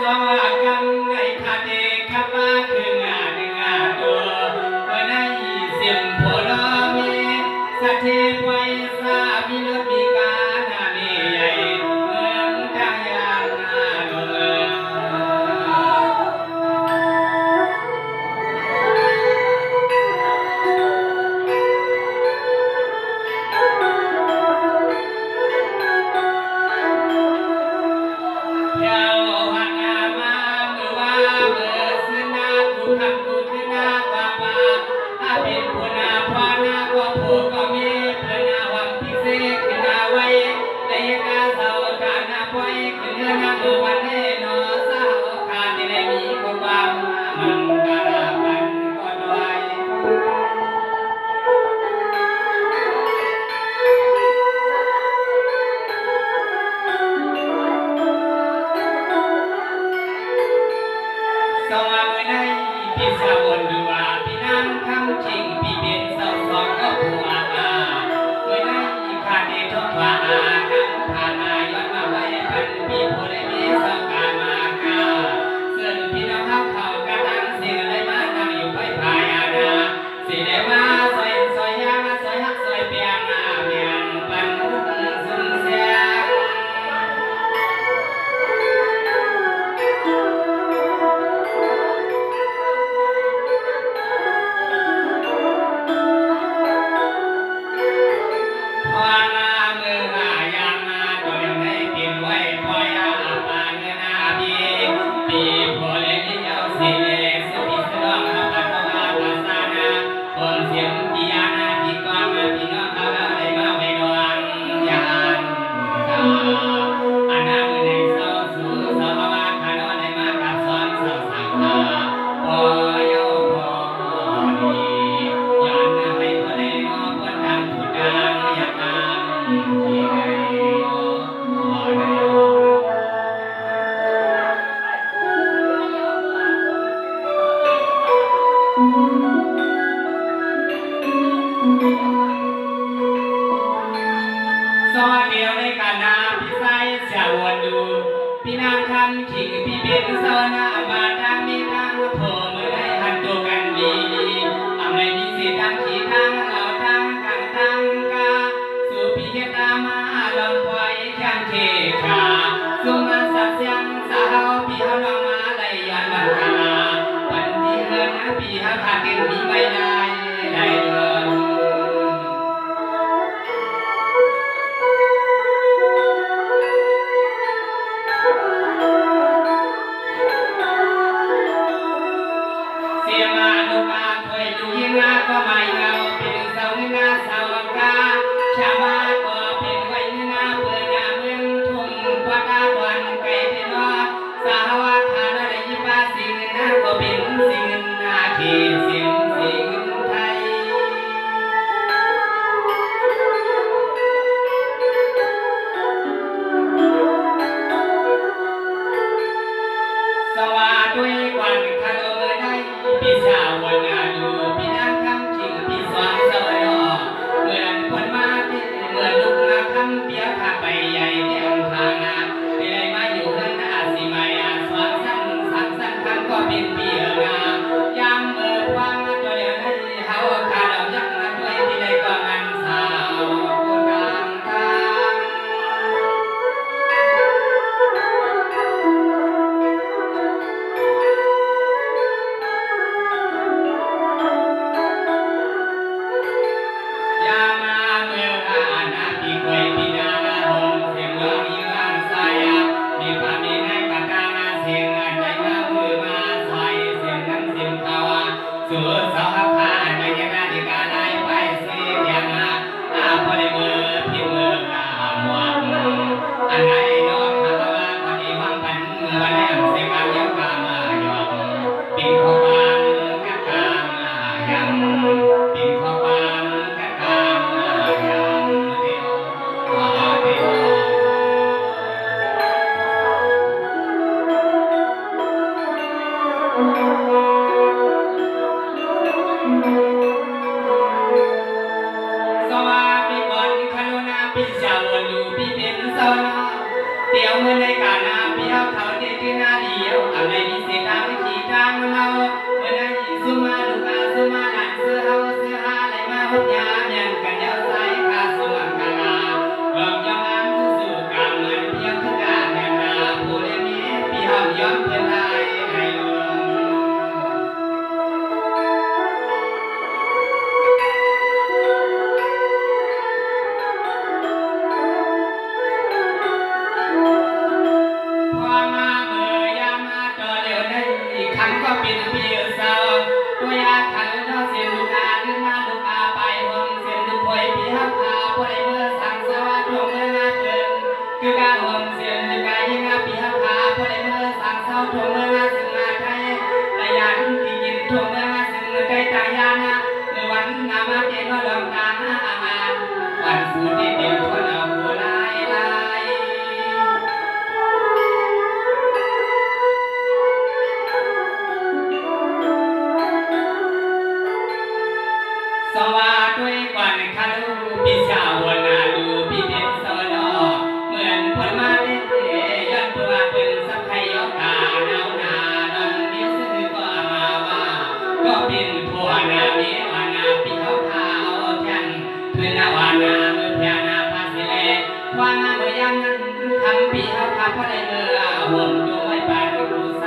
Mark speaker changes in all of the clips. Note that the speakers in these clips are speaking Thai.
Speaker 1: สวัสดีในคาเดคับว่าคืองานตัววันไหนเสียงโพลามีสะเทไว้สามีรถมีการนาเมย์ใหญ่เมืองทางยานนาลงเดี๋ยวเมื่อในการนาเปียเขาเจตินาเดียว ทั่วเมืองซึ่งไทยระยะที่ยินทั่วเมืองซึ่งไทยตายานะเมื่อวันนามาเจนลองตาอาหารวันฟูที่เดียวทั่วเอาโบลายลายสวัสดีวันคาลูพิชาวนาลูพิเดสวนอเหมือนพลมาเดยันเพื่อเป็นสักไขยกาหนาวนาดองเดียวซื้อก็มาว่าก็เป็นผัวนามีวานาปีเขาขาวแทนเพื่อนนาวานาเมื่อพยานาภาษิเลวานาเมื่อยามนั้นทำปีเขาขาวเพราะได้เมื่อห่วงด้วยปานรูไซ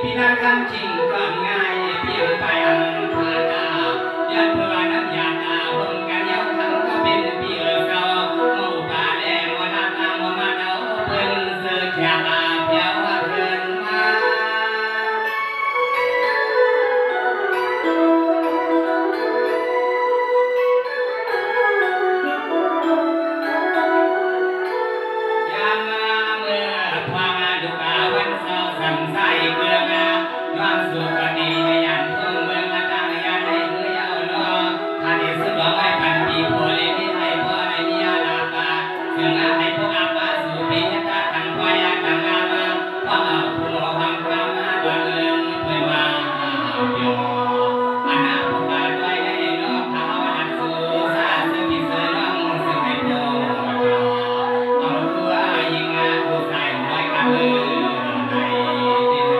Speaker 1: พี่นางคำชิงก่อนง่ายเพียงไปอันผ่านดาวยันเพื่อน้ำยาดาวหงกันยาวคำก็เป็นพี่เก่าหมู่ป่าแดงมาดักตามมาเดาเพิ่นเสือแขกตาเพียวเพิ่นมายามมาเมื่อพวงดุกาวันเสาร์สันใส่เกลืองย้อนสู่กดียันทุ่งเมืองละตั้งยันให้เมื่อยาวรอท่านสุดหล่อไว้ปันปีโพเลมิให้พ่อในเมียลาบาเสื่อให้พวกอาบาสู่ปียตาตั้งพอยาตั้งงามาพ่อเอาผู้หล่อความกล้ามาดอนเมืองเพื่อมาเดียวอันนาพวกอาด้วยได้นอกเท้าดัดสู่ซาซึ่งพิเศษน้องซึ่งให้พ่อเอาตัวยิงงานผู้ใส่ไว้กันเลยในดิน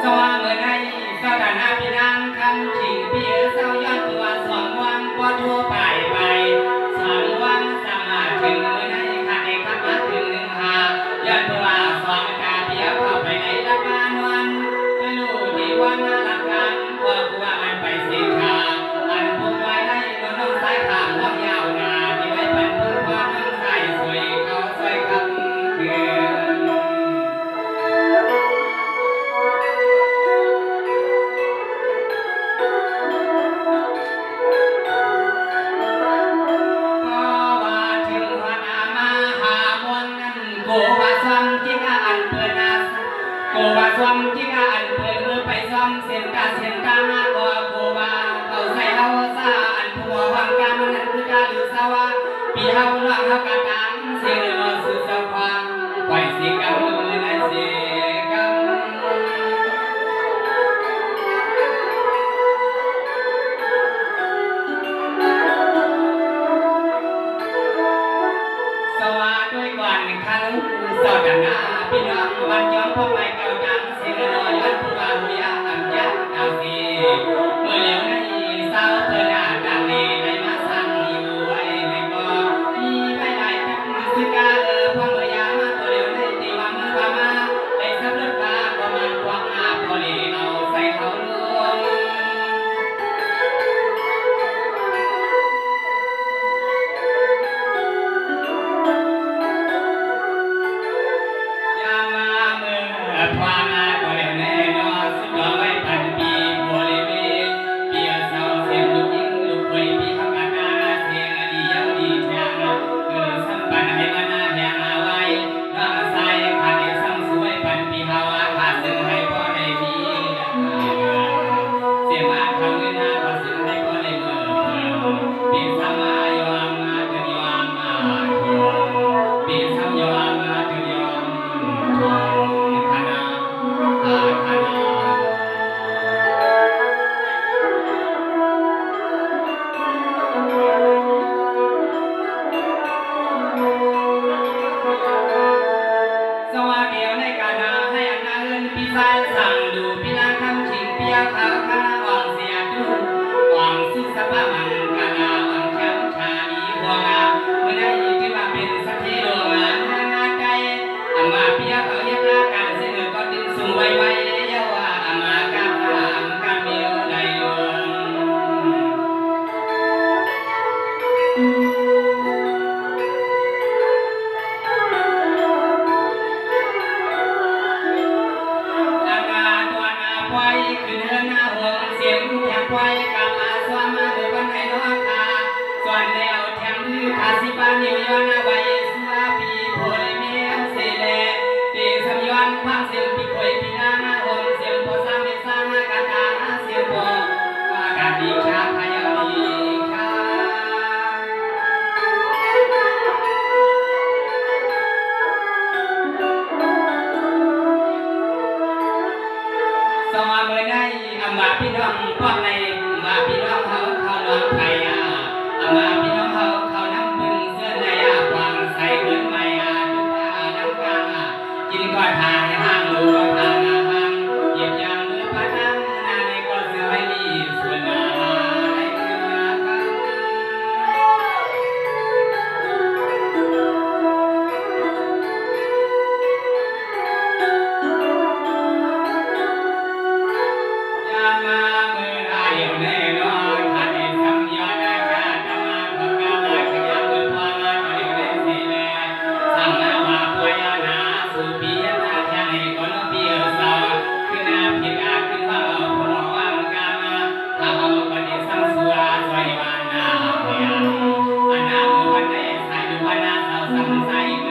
Speaker 1: สว่างเมื่อใดสถานะพี่นางคำชิงเพียเศร้าย้อนตัวสองวันพอทั่วไปสองวันสามารถถึงเมื่อใดขาดเอกขับมาถึงหนึ่งหาย้อนตัวสองกาเพียเข้าไปในละบานวันไม่รู้ที่วันน่ารักกันว่ากูว่ามันไปเสียชาอันพูดไว้ได้น้องสายขามว่ายาวนาที่ไว้เป็นพูดว่าน้องสายสวยเขาสวยคำเกินโกว่าซ้อมจิกาอันเปิดมือไปซ้อมเสียงกาก็โกว่าเขาใส่เฮาซาอันผัววังกามันนั่นคือกาหรือสาวะปีเฮาล่างเฮากะตังเสียงรอสุดสะพางปล่อยสิกำมือนั่นสิกำสวัสดีก่อนคันสอดหน้าพี่น้องวันย้อนพวกไม่เก่าดังเสียงรอยย้อนผู้บ่าวผู้ยาอันยักษ์ดาวสีเมื่อเลี้ยวในเศร้าเพื่อหน้าดังนี้ในมาสั่งอยู่ไว้ในบ่อมีไปไหลเป็นสิกาพ่อเมื่อยามาตัวเลี้ยวในตีว่ามือว่ามาได้สับเลือดตาประมาณกว้างหน้าพอลีเอาใส่เขาลงความมาตัวเร็วแน่นอนสุดยอดไว้พันปีโบเลเมเปียเศร้าเสียงลูกยิงลูกคุยพี่เขากันนาเสียงดีเย้าดีแทงคือสัมปันให้มันน่าแหงเอาไว้น้องใส่ขาดเดียวซ้ำสวยพันปีเฮาขาดซึ่งให้พ่อได้มีเสียมาเขาเงินหน้าขาดซึ่งให้พ่อได้เมื่อปีสามายอมมาถึงยอมมาทวงปีสามยอมมาถึงยอมทวงสวัสดีในการนาให้อันนาเอินพี่สายสั่งดูพี่นางคำชิงเปียขาวคณะวังเสียดูวังสุสภามังกานาวังแชมชาอีพวงาเมื่อได้ที่ว่าเป็นสักทีดวงงานใจอามาเปียเขาเย็บลาการเสนอก็ดึงสูงไว้เยาว่าอามากาพามกาเมียวในดวงขึ้นเฮือนหน้าห่วงเสียงแถมไว้กลับมาสวมมาเมื่อวันไหนนอกตาส่วนแล้วแถมมือขาสิบานิ้วย้อนไว้สัวปีโพลเมียเสเลตีสมย้อนความเสียงปีโพยปีนาห่วงเสียงพอสามเมษามากาตาเสียงพออากาศดีชาพยาดีชาสวัสดีในมาพี่น้องพวกในมาพี่น้องเขาน้องไทยมาพี่น้องเขาน้ำบึงเสื้อในวางใส่เงินไม่ทุกน้ำกลางกินก้อนทางห้างดูทางห้างเหยียบยางมือพระนั่งนาในก็ซื้อไว้ดีส่วนใน ำใส่ก